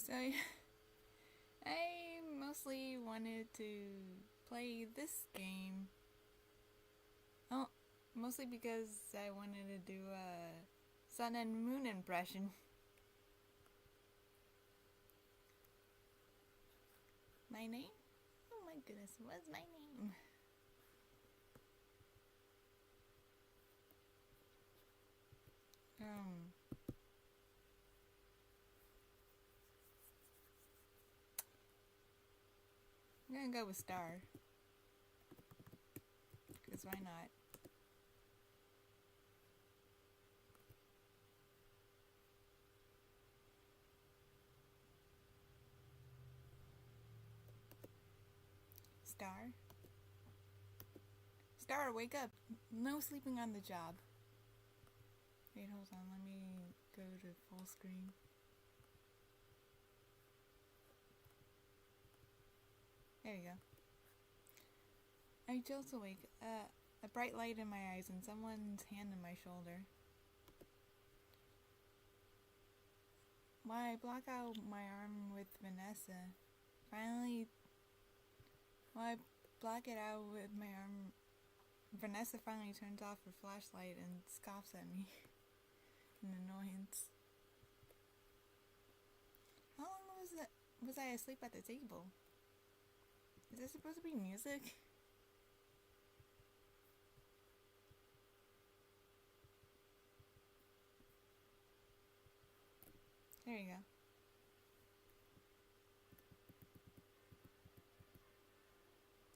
So I mostly wanted to play this game. Oh, mostly because I wanted to do a sun and moon impression. My name? Oh my goodness, what's my name? I'm gonna go with Star. Because why not? Star? Star, wake up! No sleeping on the job. Wait, hold on, let me go to full screen. There you go. I just awake. A bright light in my eyes and someone's hand on my shoulder. Why, I block out my arm with Vanessa. Finally, I block it out with my arm. Vanessa finally turns off her flashlight and scoffs at me in annoyance. How long was I asleep at the table? Is this supposed to be music? There you go.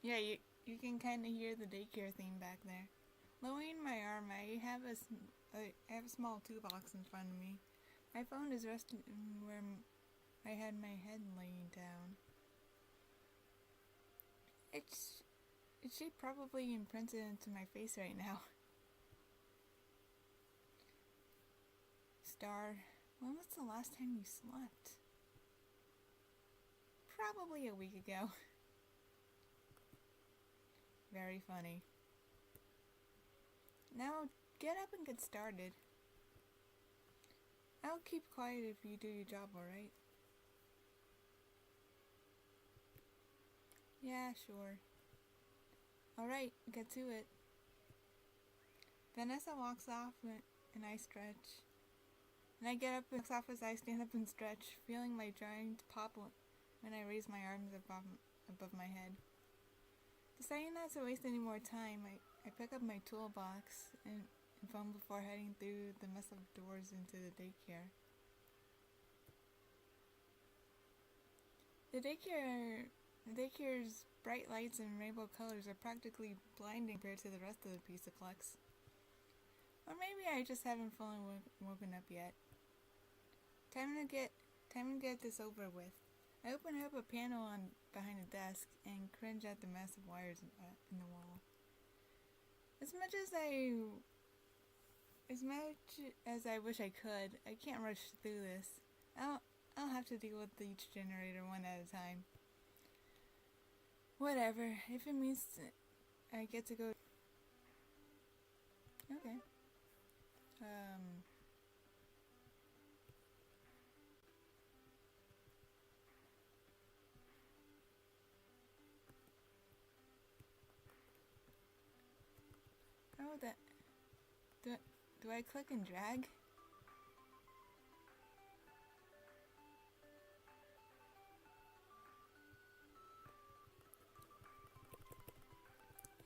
Yeah, you can kind of hear the daycare theme back there. Lowering my arm, I have a small toolbox in front of me. My phone is resting where I had my head laying down. It's shape probably imprinted into my face right now. Star, when was the last time you slept? Probably a week ago. Very funny. Now get up and get started. I'll keep quiet if you do your job, alright? Yeah, sure. Alright, get to it. Vanessa walks off and I stretch. And I get up and walks off as I stand up and stretch, feeling my joints pop when I raise my arms above my head. Deciding not to waste any more time, I pick up my toolbox and phone before heading through the mess of doors into the daycare. The daycare's bright lights and rainbow colors are practically blinding compared to the rest of the Pizzaplex. Or maybe I just haven't fully woken up yet. Time to get this over with. I open up a panel behind the desk and cringe at the massive wires in the wall. As much as I wish I could, I can't rush through this. I'll have to deal with each generator one at a time. Whatever, if it means I get to go. Okay. Oh, that. Do I click and drag?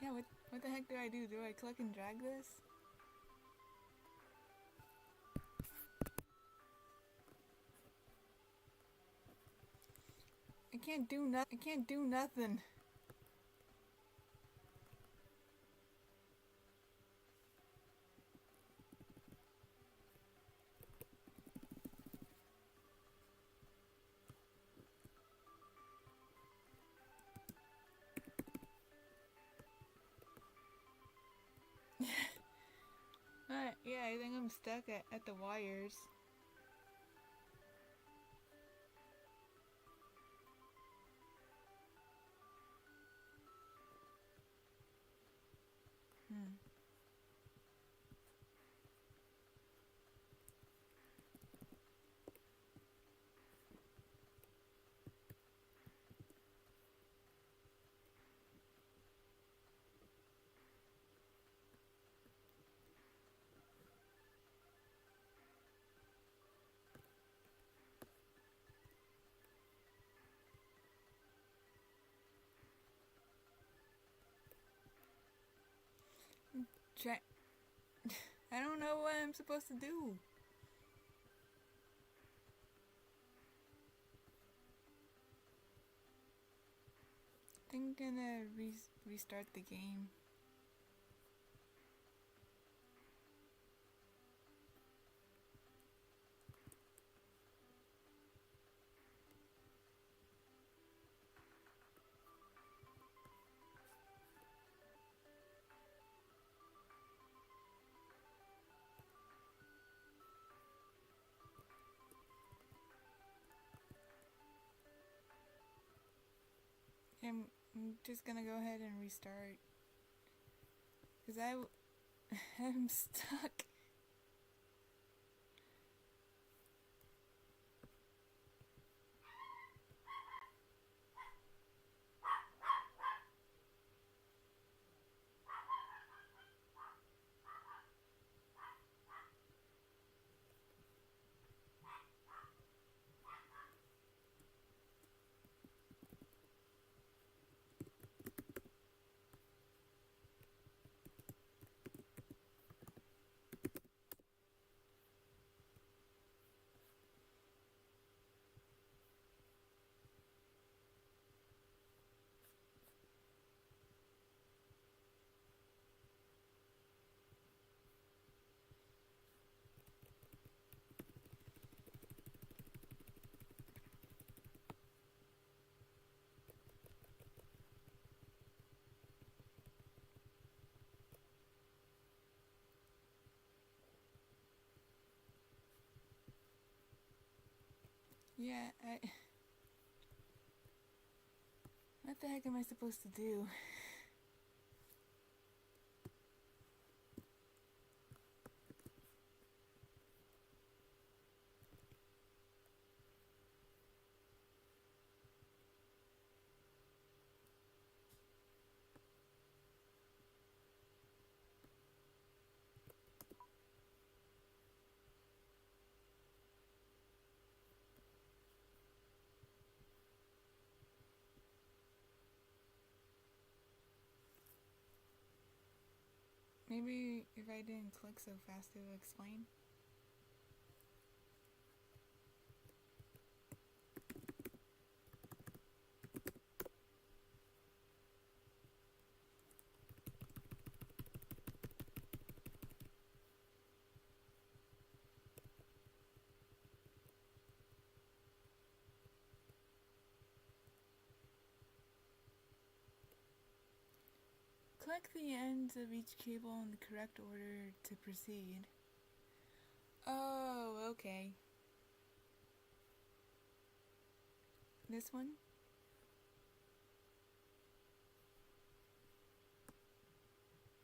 Yeah, what the heck do I do? Do I click and drag this? I can't do nothing. Yeah, I think I'm stuck at the wires. Try. I don't know what I'm supposed to do. I think I'm gonna restart the game. I'm just gonna go ahead and restart. Because I'm stuck. Yeah, what the heck am I supposed to do? Maybe if I didn't click so fast it would explain. Click the ends of each cable in the correct order to proceed. Oh, okay. This one?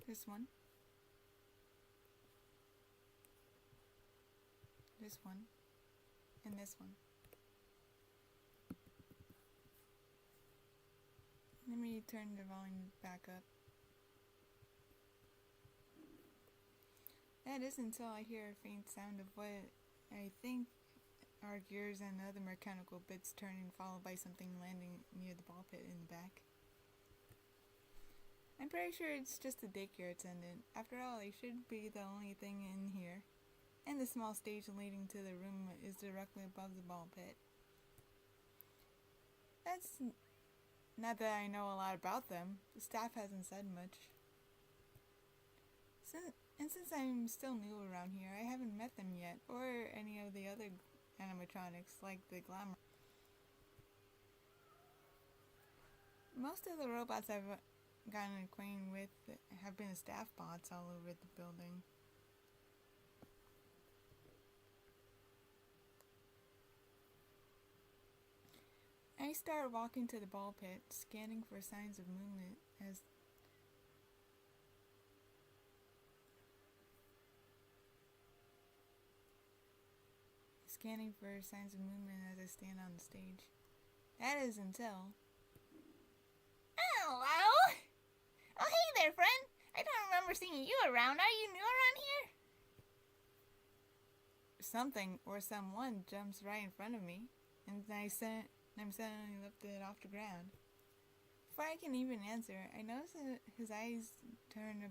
This one? This one? And this one. Let me turn the volume back up. That is until I hear a faint sound of what I think are gears and other mechanical bits turning, followed by something landing near the ball pit in the back. I'm pretty sure it's just a daycare attendant. After all, they should be the only thing in here. And the small stage leading to the room is directly above the ball pit. That's not that I know a lot about them. The staff hasn't said much. Since I'm still new around here, I haven't met them yet, or any of the other animatronics, like the glamour. Most of the robots I've gotten acquainted with have been staff bots all over the building. I start walking to the ball pit, scanning for signs of movement as I stand on the stage. That is until... Hello! Oh, hey there, friend! I don't remember seeing you around. Are you new around here? Something or someone jumps right in front of me, and I'm suddenly lifted off the ground. Before I can even answer, I notice his eyes turn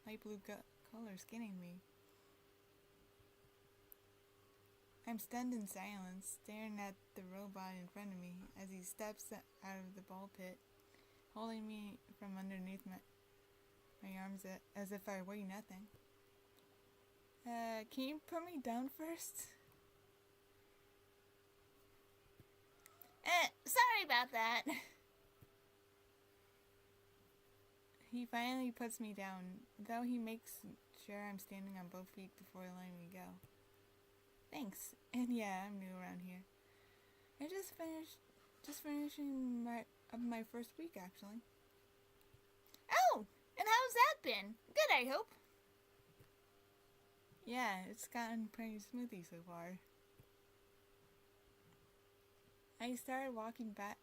light blue color scanning me. I'm stunned in silence, staring at the robot in front of me as he steps out of the ball pit, holding me from underneath my arms as if I weigh nothing. Can you put me down first? Sorry about that. He finally puts me down, though he makes sure I'm standing on both feet before letting me go. Thanks. And yeah, I'm new around here. I just finishing my first week, actually. Oh, and how's that been? Good, I hope. Yeah, it's gotten pretty smoothly so far. I started walking back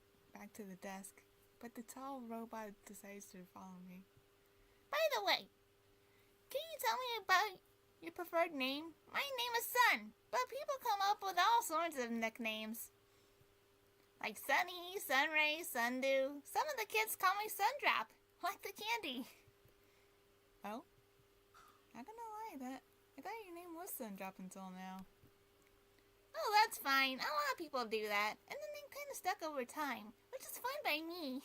to the desk, but the tall robot decides to follow me. By the way, can you tell me about your preferred name? My name is Sun, but people come up with all sorts of nicknames. Like Sunny, Sunray, Sundew. Some of the kids call me Sundrop, like the candy. Oh? Not gonna lie, I thought your name was Sundrop until now. Oh, that's fine. A lot of people do that, and the name kind of stuck over time, which is fine by me.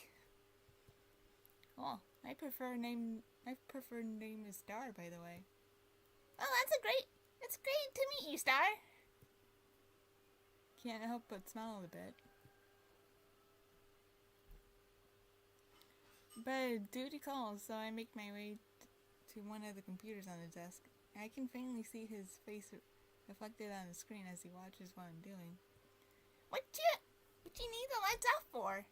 Oh, my preferred name is Star, by the way. Oh, it's great to meet you, Star. Can't help but smile a bit. But duty calls, so I make my way to one of the computers on the desk. I can faintly see his face reflected on the screen as he watches what I'm doing. What you need the lights off for?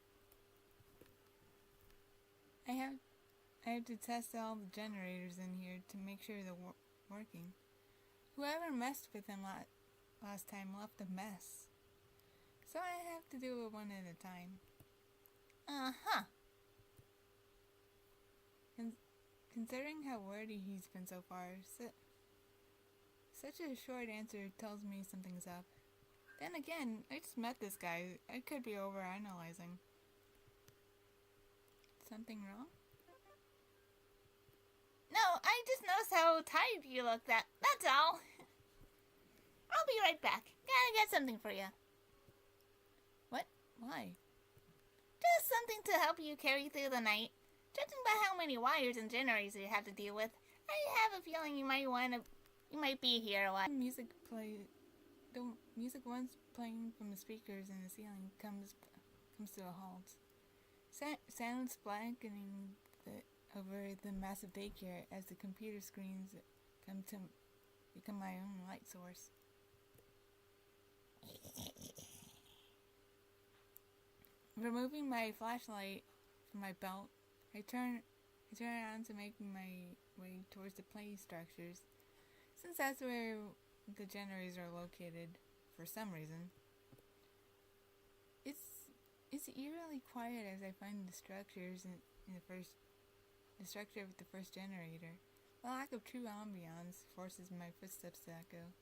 I have to test all the generators in here to make sure they're working. Whoever messed with them last time left a mess. So I have to do it one at a time. Uh-huh. Considering how wordy he's been so far, such a short answer tells me something's up. Then again, I just met this guy. I could be overanalyzing. Something wrong? No, I just noticed how tired you look. That's all. I'll be right back. Gotta get something for you. What? Why? Just something to help you carry through the night. Judging by how many wires and generators you have to deal with, I have a feeling you might be here a while. The music once playing from the speakers in the ceiling comes to a halt. Silence blackening over the massive daycare as the computer screens come to become my own light source. Removing my flashlight from my belt, I turn it on to make my way towards the play structures, since that's where the generators are located for some reason. It's eerily quiet as I find the structures the structure of the first generator. The lack of true ambiance forces my footsteps to echo.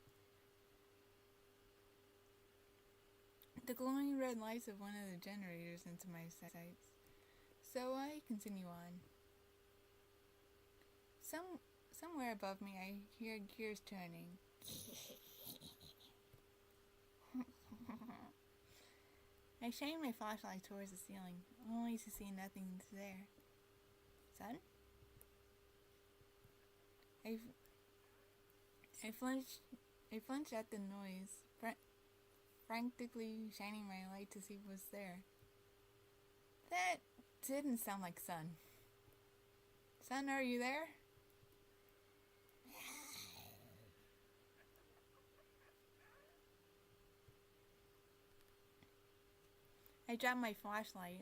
The glowing red lights of one of the generators into my sights, so I continue on. Somewhere above me, I hear gears turning. I shine my flashlight towards the ceiling, only to see nothing there. Son? I flinch at the noise, frantically shining my light to see what's there. That didn't sound like Son. Son, are you there? I drop my flashlight,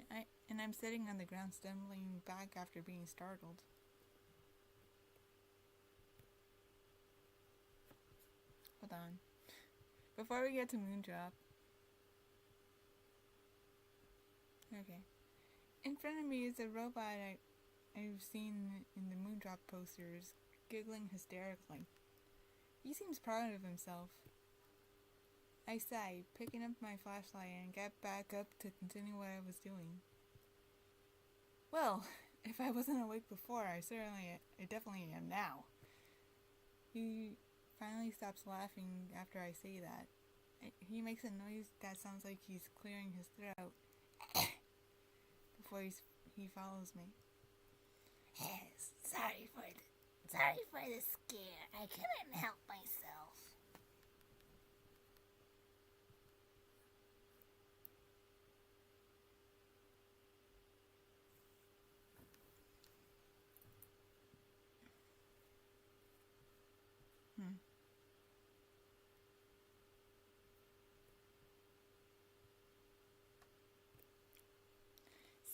and I'm sitting on the ground stumbling back after being startled. Hold on. Before we get to Moondrop. Okay. In front of me is a robot I've seen in the Moondrop posters, giggling hysterically. He seems proud of himself. I sigh, picking up my flashlight and get back up to continue what I was doing. Well, If I wasn't awake before, I definitely am now. He finally stops laughing after I say that. He makes a noise that sounds like he's clearing his throat before he follows me. Sorry for the scare. I couldn't help myself.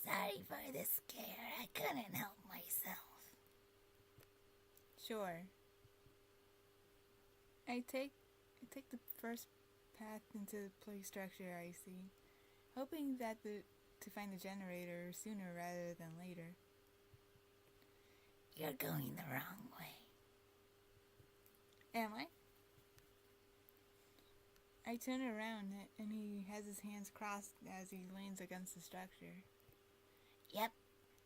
Sorry for the scare. I couldn't help myself. Sure. I take the first path into the play structure I see, hoping to find the generator sooner rather than later. You're going the wrong way. Am I? I turn around and he has his hands crossed as he leans against the structure. Yep,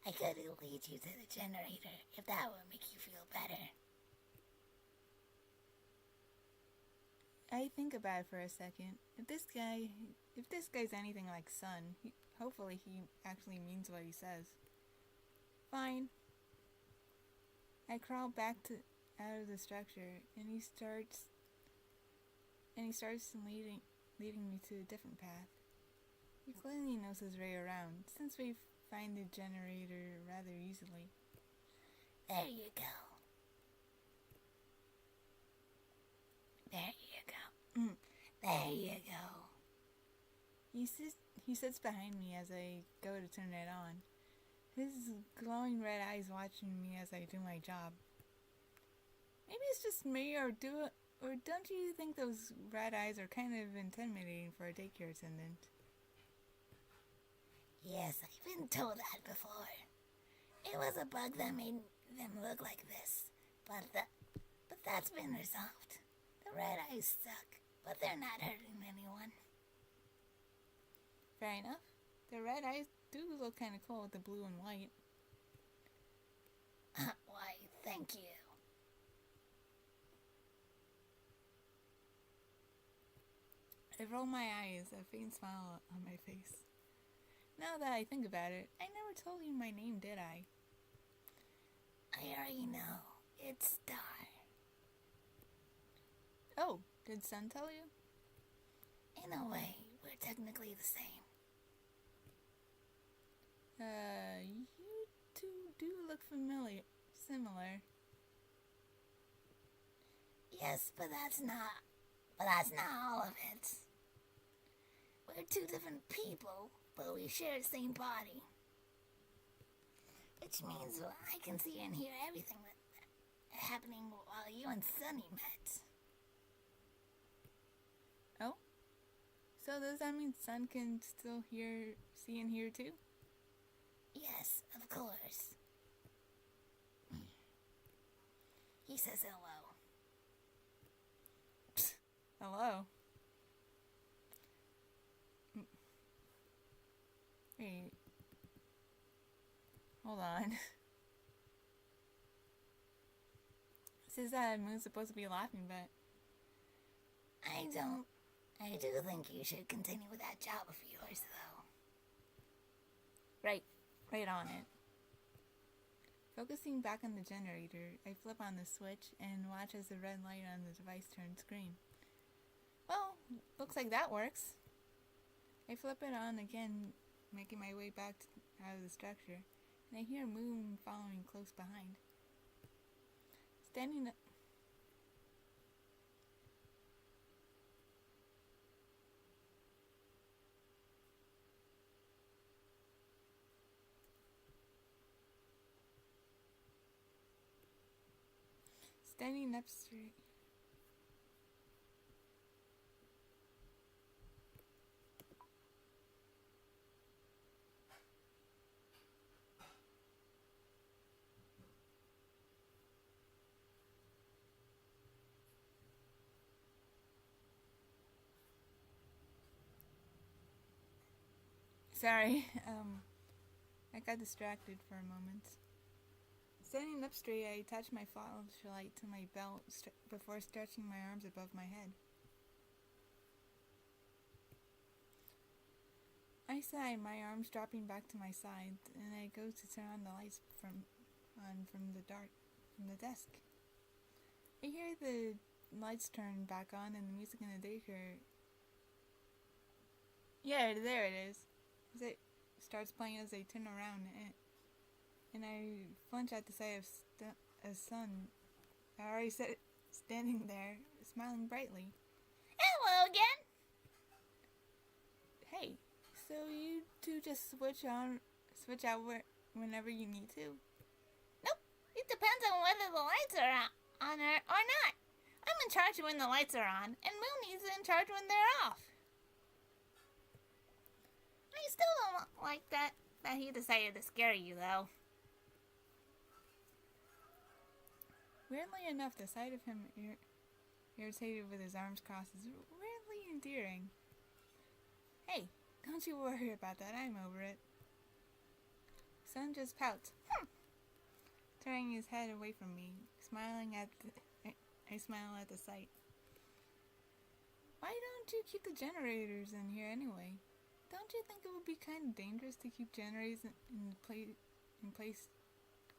I could lead you to the generator if that would make you feel better. I think about it for a second. If this guy's anything like Sun, hopefully he actually means what he says. Fine. I crawl back out of the structure, and he starts leading me to a different path. He clearly knows his way around, since we find the generator rather easily. There you go. There you go. There you go. He sits behind me as I go to turn it on. His glowing red eyes watching me as I do my job. Maybe it's just me, or don't you think those red eyes are kind of intimidating for a daycare attendant? Yes, I've been told that before. It was a bug that made them look like this, but that's been resolved. The red eyes suck, but they're not hurting anyone. Fair enough. The red eyes do look kind of cool with the blue and white. Why, thank you. I roll my eyes, a faint smile on my face. Now that I think about it, I never told you my name, did I? I already know. It's Star. Oh, did Sun tell you? In a way, we're technically the same. You two do look similar. Yes, but that's not all of it. We're two different people, but we share the same body. Which means I can see and hear everything that's happening while you and Sunny met. Oh? So does that mean Sun can still see and hear too? Yes, of course. He says hello. Hello? Wait. Hold on. Says that Moon's supposed to be laughing, but... I do think you should continue with that job of yours, though. Right on it. Focusing back on the generator, I flip on the switch and watch as the red light on the device turns green. Well, looks like that works. I flip it on again, making my way back out of the structure, and I hear Moon following close behind. Standing up straight. Sorry, I got distracted for a moment. Standing up straight, I attached my flashlight to my belt before stretching my arms above my head. I sigh, my arms dropping back to my side, and I go to turn on the lights from the desk. I hear the lights turn back on and the music in the daycare. Yeah, there it is. It starts playing as I turn around, and I flinch at the sight of a son. I already standing there, smiling brightly. Hello again. Hey, so you two just switch out whenever you need to? Nope. It depends on whether the lights are on or not. I'm in charge when the lights are on, and Mooney's in charge when they're off. I still don't like that he decided to scare you, though. Weirdly enough, the sight of him irritated with his arms crossed is weirdly endearing. Hey, don't you worry about that, I'm over it. Son just pouts, turning his head away from me, I smile at the sight. Why don't you keep the generators in here anyway? Don't you think it would be kind of dangerous to keep generators in place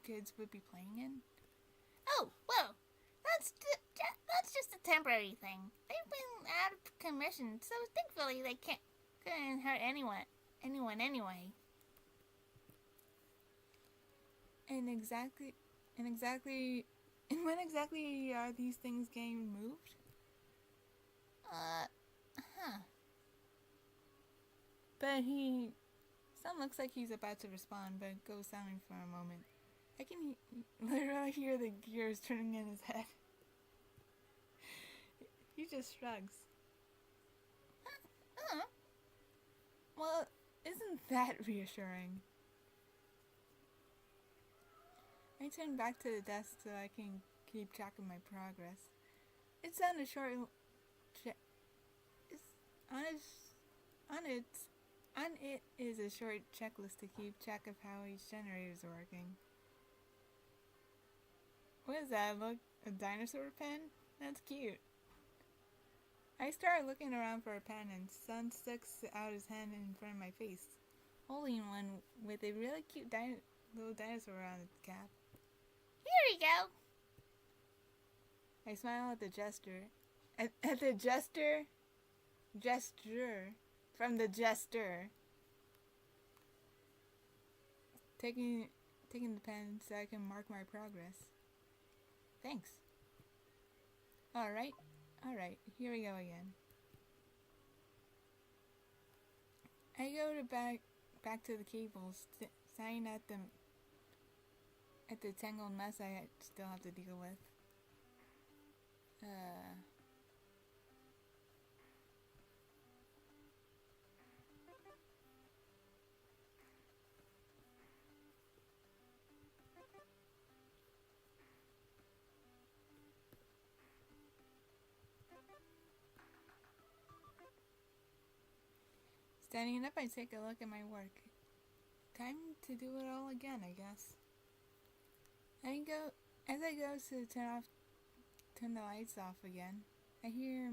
kids would be playing in? Oh, well, that's just a temporary thing. They've been out of commission, so thankfully they couldn't hurt anyone anyway. And when exactly are these things getting moved? But Son looks like he's about to respond, but goes silent for a moment. I can literally hear the gears turning in his head. He just shrugs. Well, isn't that reassuring? I turn back to the desk so I can keep track of my progress. It's on a short on it is a short checklist to keep track of how each generator is working. What is that? Look, a dinosaur pen? That's cute. I start looking around for a pen and Son sticks out his hand in front of my face, holding one with a really cute little dinosaur on its cap. Here we go. I smile at the gesture. At the gesture from the jester. Taking the pen so I can mark my progress. Thanks. Alright, here we go again. I go to back to the cables, sighing at the tangled mess I still have to deal with. Standing up, I take a look at my work. Time to do it all again, I guess. As I go to turn the lights off again, I hear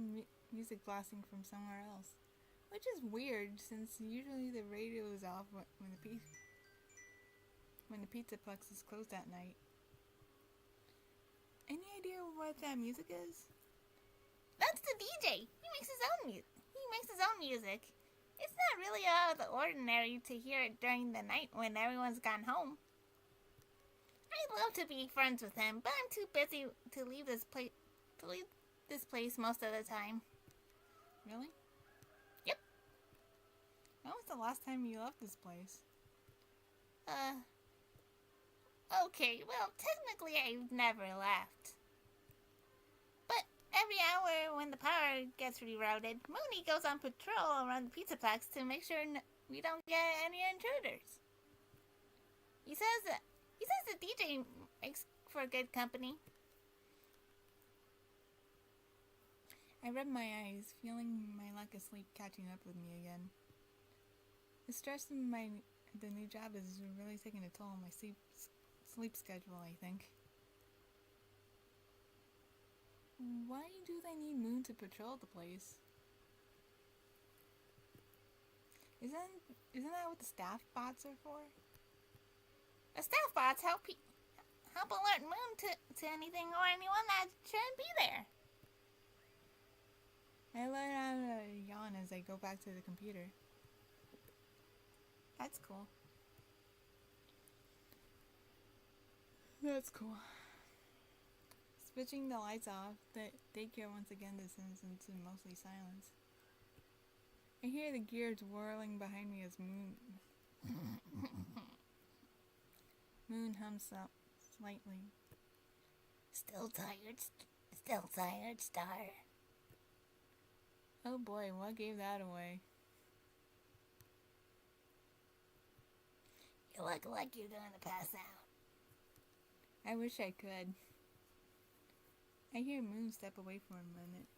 music blasting from somewhere else, which is weird since usually the radio is off when the Pizzaplex is closed at night. Any idea what that music is? That's the DJ. He makes his own music. It's not really out of the ordinary to hear it during the night when everyone's gone home. I'd love to be friends with him, but I'm too busy to leave this place most of the time. Really? Yep. When was the last time you left this place? Okay, well, technically I've never left. But every hour when the power gets rerouted, Mooney goes on patrol around the Pizzaplex to make sure we don't get any intruders. He says the DJ makes for good company. I rub my eyes, feeling my lack of sleep catching up with me again. The stress in my the new job is really taking a toll on my sleep schedule, I think. Why do they need Moon to patrol the place? Isn't that what the staff bots are for? The staff bots help alert Moon to anything or anyone that shouldn't be there. I let out a yawn as I go back to the computer. That's cool. That's cool. Switching the lights off, the daycare once again descends into mostly silence. I hear the gears whirling behind me as Moon hums up slightly. Still tired, Star. Oh boy, what gave that away? You look like you're going to pass out. I wish I could. I hear Moon step away for a minute.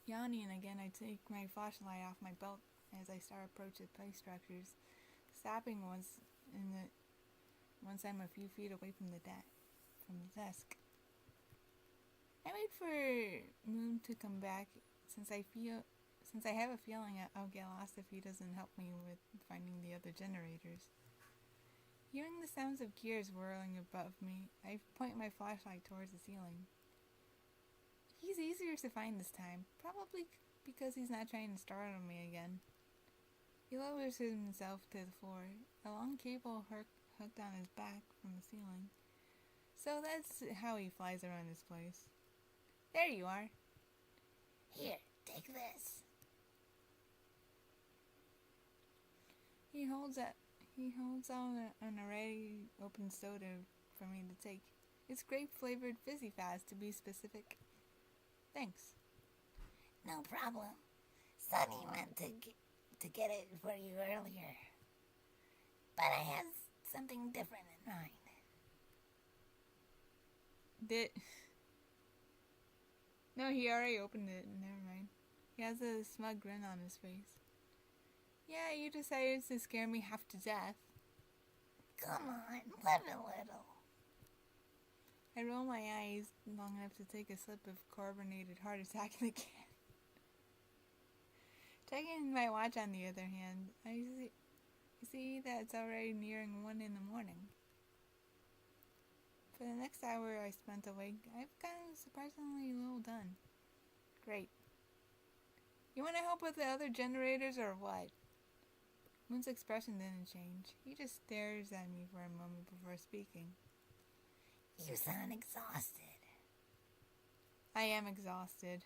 Yawning again, I take my flashlight off my belt as I start approaching the play structures, stopping once I'm a few feet away from the desk. I wait for Moon to come back since I have a feeling I'll get lost if he doesn't help me with finding the other generators. Hearing the sounds of gears whirling above me, I point my flashlight towards the ceiling. He's easier to find this time, probably because he's not trying to startle me again. He lowers himself to the floor, a long cable hooked on his back from the ceiling. So that's how he flies around this place. There you are. Here, take this. He holds out an already open soda for me to take. It's grape-flavored fizzy fast, to be specific. Thanks. No problem. Sunny went to get it for you earlier. But I had something different in mind. No, he already opened it. Never mind. He has a smug grin on his face. Yeah, you decided to scare me half to death. Come on, live a little. I roll my eyes long enough to take a sip of carbonated heart attack in the can. Checking my watch on the other hand, I see that it's already nearing 1 in the morning. For the next hour I spent awake, I've gotten surprisingly little done. Great. You want to help with the other generators or what? Moon's expression didn't change. He just stares at me for a moment before speaking. You sound exhausted. I am exhausted.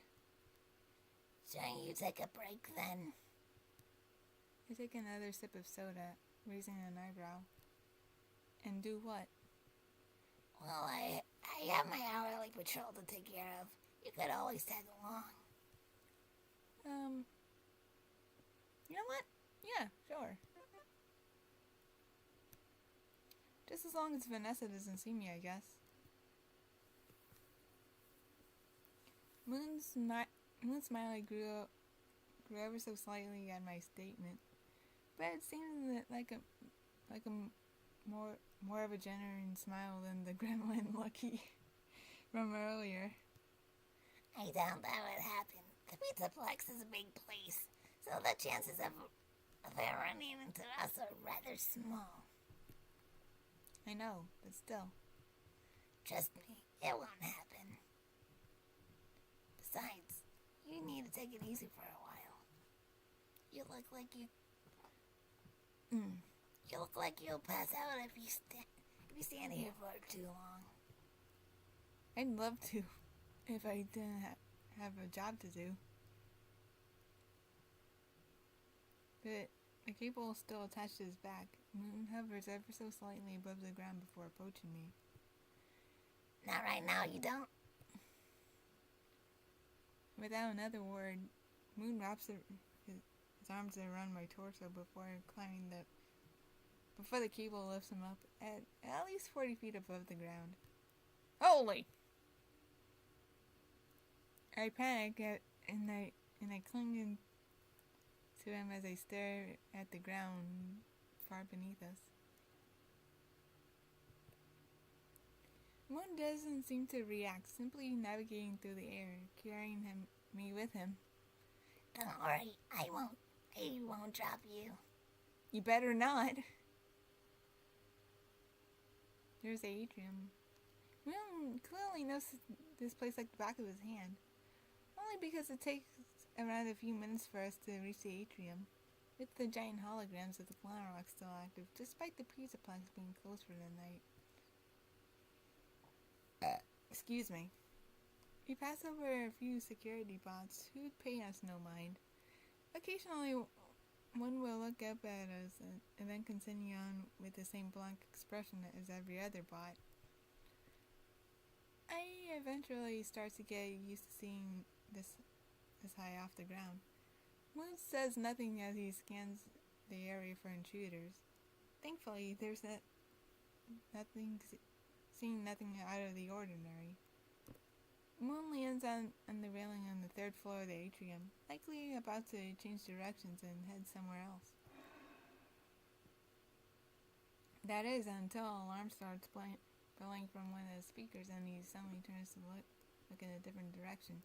Shouldn't you take a break then? I take another sip of soda, raising an eyebrow. And do what? Well, I have my hourly patrol to take care of. You could always tag along. You know what? Yeah, sure. Just as long as Vanessa doesn't see me, I guess. Moon's smile grew ever so slightly at my statement, but it seemed like a more of a genuine smile than the gremlin Lucky from earlier. I doubt that would happen. The Pizzaplex is a big place, so the chances of it running into us are rather small. I know, but still. Trust me, it won't happen. Besides, you need to take it easy for a while. You look like you'll pass out if you stand here for too long. I'd love to, if I didn't have a job to do. But the cable is still attached to his back. Moon hovers ever so slightly above the ground before approaching me. Not right now, you don't? Without another word, Moon wraps his arms around my torso before the cable lifts him up at least 40 feet above the ground. Holy! I panic and I cling to him as I stare at the ground far beneath us. Moon doesn't seem to react, simply navigating through the air, carrying me with him. Don't worry, I won't drop you. You better not. There's Adrian. Moon clearly knows this place like the back of his hand. Only because it takes around a few minutes for us to reach the atrium, with the giant holograms of the flower rock still active, despite the pizza planks being closed for the night. Excuse me. We pass over a few security bots who pay us no mind. Occasionally, one will look up at us and then continue on with the same blank expression as every other bot. I eventually start to get used to seeing this high off the ground. Moon says nothing as he scans the area for intruders. Thankfully, there's seeing nothing out of the ordinary. Moon lands on the railing on the third floor of the atrium, likely about to change directions and head somewhere else. That is, until an alarm starts blowing from one of the speakers and he suddenly turns to look in a different direction.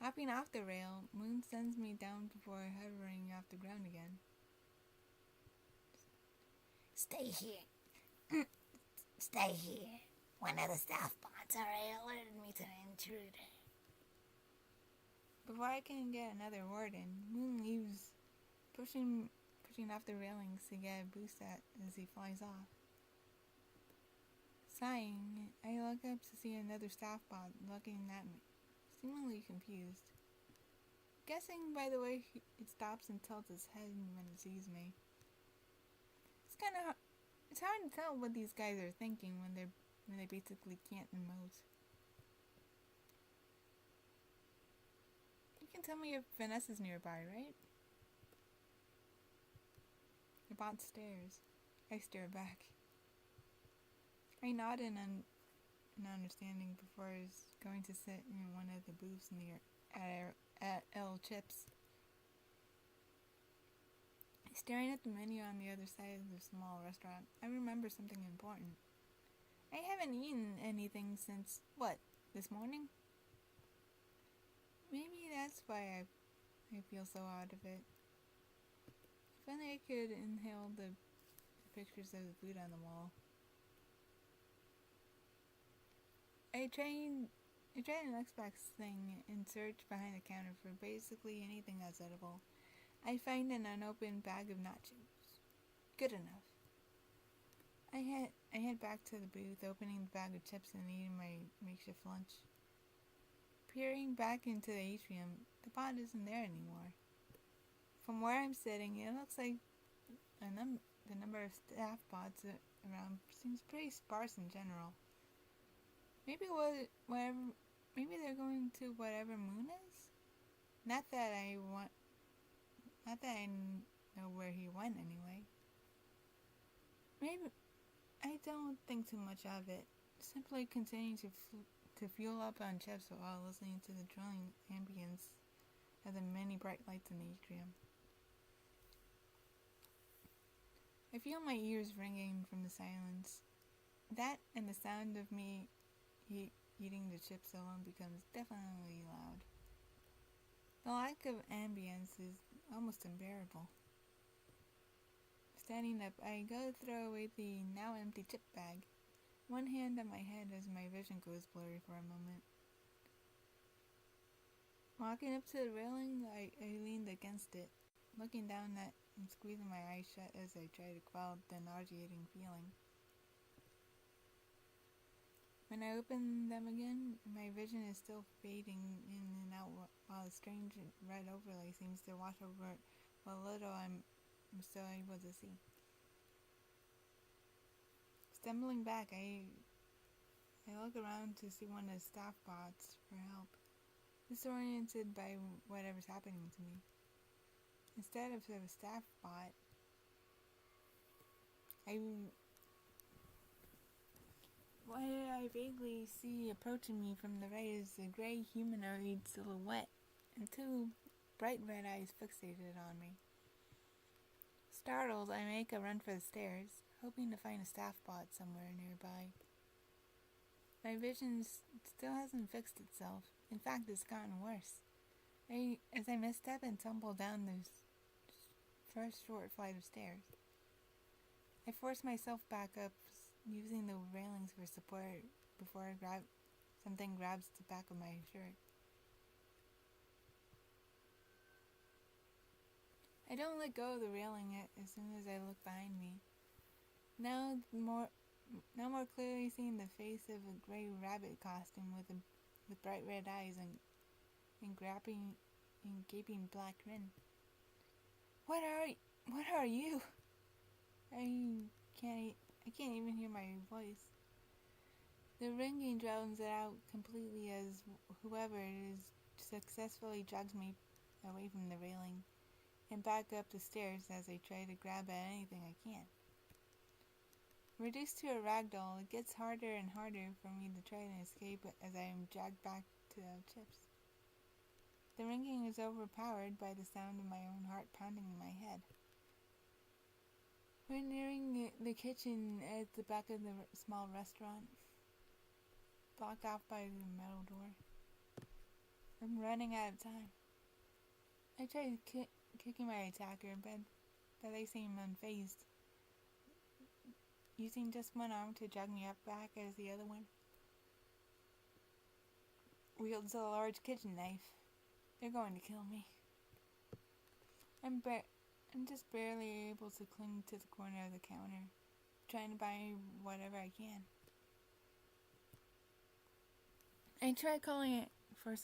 Hopping off the rail, Moon sends me down before hovering off the ground again. Stay here. Stay here. One of the staff bots already alerted me to an intruder. Before I can get another word in, Moon leaves, pushing off the railings to get a boost as he flies off. Sighing, I look up to see another staff bot looking at me, seemingly confused. Guessing by the way it stops and tilts its head when it sees me. It's hard to tell what these guys are thinking when they basically can't emote. You can tell me if Vanessa's is nearby, right? The bot stares. I stare back. I nod in understanding before he's going to sit in one of the booths at L Chips. Staring at the menu on the other side of the small restaurant, I remember something important. I haven't eaten anything since, this morning? Maybe that's why I feel so out of it. If only I could inhale the pictures of the food on the wall. I tried an Xbox thing and searched behind the counter for basically anything that's edible. I find an unopened bag of nachos. Good enough. I head back to the booth, opening the bag of chips and eating my makeshift lunch. Peering back into the atrium, the bot isn't there anymore. From where I'm sitting, it looks like the number of staff bots around seems pretty sparse in general. Maybe they're going to whatever Moon is? Not that I know where he went anyway. Maybe I don't think too much of it. Simply continuing to fuel up on chips while listening to the drilling ambience of the many bright lights in the atrium. I feel my ears ringing from the silence. That and the sound of me eating the chips alone becomes definitely loud. The lack of ambience is almost unbearable. Standing up, I go to throw away the now empty chip bag, one hand on my head as my vision goes blurry for a moment. Walking up to the railing, I leaned against it, looking down at and squeezing my eyes shut as I try to quell the nauseating feeling. When I open them again, my vision is still fading in and out while a strange red overlay seems to wash over what little I'm still able to see. Stumbling back, I look around to see one of the staff bots for help, disoriented by whatever's happening to me. Instead of a staff bot, what I vaguely see approaching me from the right is a gray humanoid silhouette and two bright red eyes fixated on me. Startled, I make a run for the stairs, hoping to find a staff bot somewhere nearby. My vision still hasn't fixed itself. In fact, it's gotten worse. As I misstep and tumble down the first short flight of stairs, I force myself back up, using the railings for support before something grabs the back of my shirt. I don't let go of the railing as soon as I look behind me. Now more clearly seeing the face of a gray rabbit costume with bright red eyes and gaping black grin. What are you? I can't even hear my voice. The ringing drowns it out completely as whoever it is successfully drags me away from the railing and back up the stairs as I try to grab at anything I can. Reduced to a ragdoll, it gets harder and harder for me to try and escape as I am dragged back to the chips. The ringing is overpowered by the sound of my own heart pounding in my head. We're nearing the kitchen at the back of the small restaurant, blocked off by the metal door. I'm running out of time. I tried kicking my attacker, but they seem unfazed, using just one arm to drag me up back as the other one wields a large kitchen knife. They're going to kill me. I'm just barely able to cling to the corner of the counter, trying to buy whatever I can. I try calling for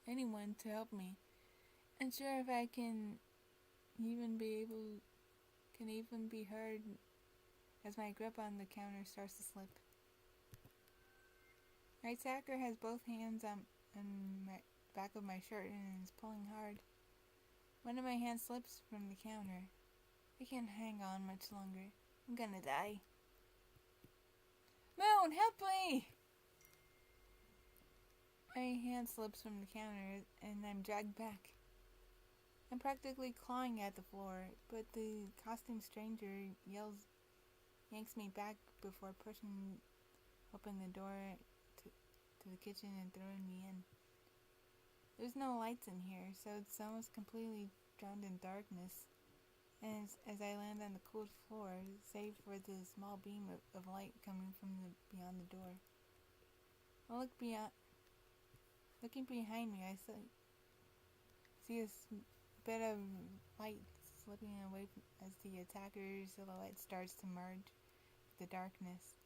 anyone to help me, unsure if I can even be heard as my grip on the counter starts to slip. My attacker has both hands on my back of my shirt and is pulling hard. One of my hands slips from the counter. I can't hang on much longer. I'm gonna die. Moon, help me! My hand slips from the counter and I'm dragged back. I'm practically clawing at the floor, but the costumed stranger yanks me back before pushing open the door to the kitchen and throwing me in. There's no lights in here, so it's almost completely drowned in darkness, and as I land on the cold floor, save for the small beam of light coming from beyond the door. Looking behind me, I see a bit of light slipping away as the attacker's silhouette starts to merge with the darkness.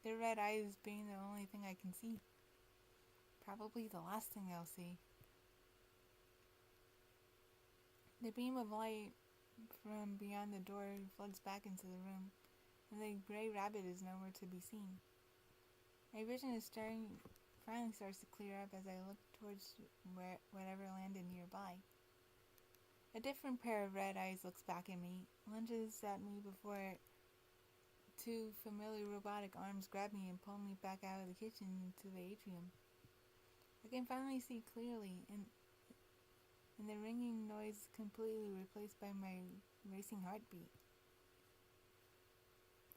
Their red eyes being the only thing I can see. Probably the last thing I'll see. The beam of light from beyond the door floods back into the room, and the gray rabbit is nowhere to be seen. My vision finally starts to clear up as I look towards whatever landed nearby. A different pair of red eyes looks back at me, lunges at me before two familiar robotic arms grab me and pull me back out of the kitchen to the atrium. I can finally see clearly, and the ringing noise completely replaced by my racing heartbeat.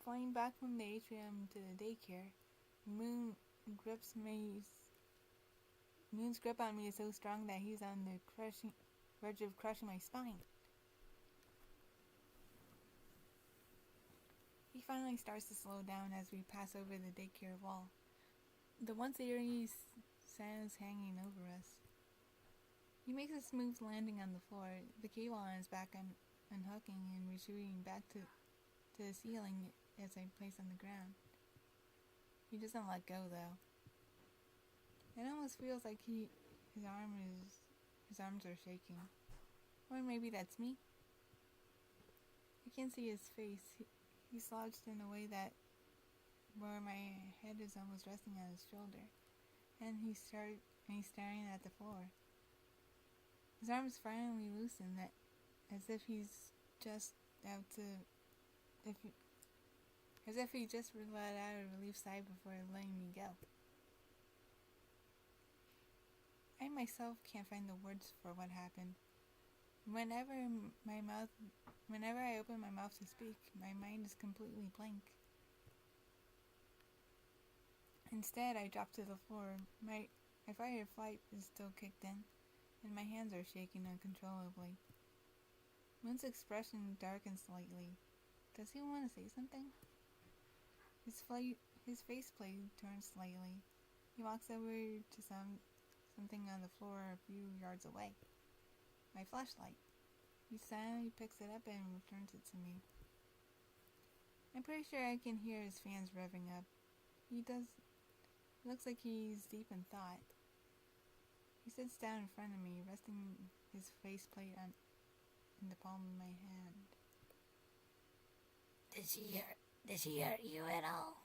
Flying back from the atrium to the daycare, Moon's grip on me is so strong that he's on the verge of crushing my spine. He finally starts to slow down as we pass over the daycare wall, the once eerie silence hanging over us. He makes a smooth landing on the floor, the cable on his back unhooking and retreating back to the ceiling as I place on the ground. He doesn't let go, though. It almost feels like his arms are shaking. Or maybe that's me. I can't see his face. He's slouched in a way that where my head is almost resting on his shoulder, and he's staring at the floor. His arms finally loosen, as if he just let out a relief sigh before letting me go. I myself can't find the words for what happened. Whenever I open my mouth to speak, my mind is completely blank. Instead, I drop to the floor. My fight or flight is still kicked in, and my hands are shaking uncontrollably. Moon's expression darkens slightly. Does he want to say something? His faceplate turns slightly. He walks over to something on the floor a few yards away. My flashlight. He silently picks it up and returns it to me. I'm pretty sure I can hear his fans revving up. Looks like he's deep in thought. He sits down in front of me, resting his faceplate in the palm of my hand. Did she hurt you at all?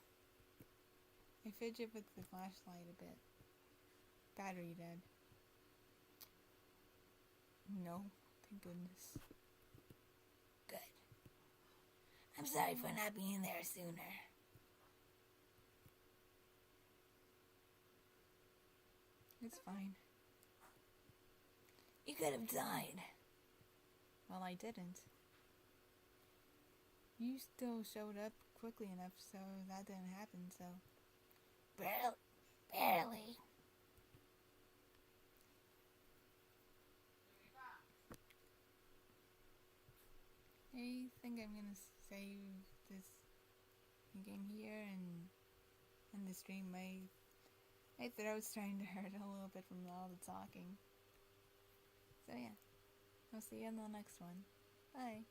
I fidget with the flashlight a bit. Battery dead. No, thank goodness. Good. I'm sorry for not being there sooner. It's fine. You could have died. Well, I didn't. You still showed up quickly enough so that didn't happen, so... Barely. I think I'm gonna save this game here and end the stream. My throat's trying to hurt a little bit from all the talking. So yeah, I'll see you in the next one. Bye.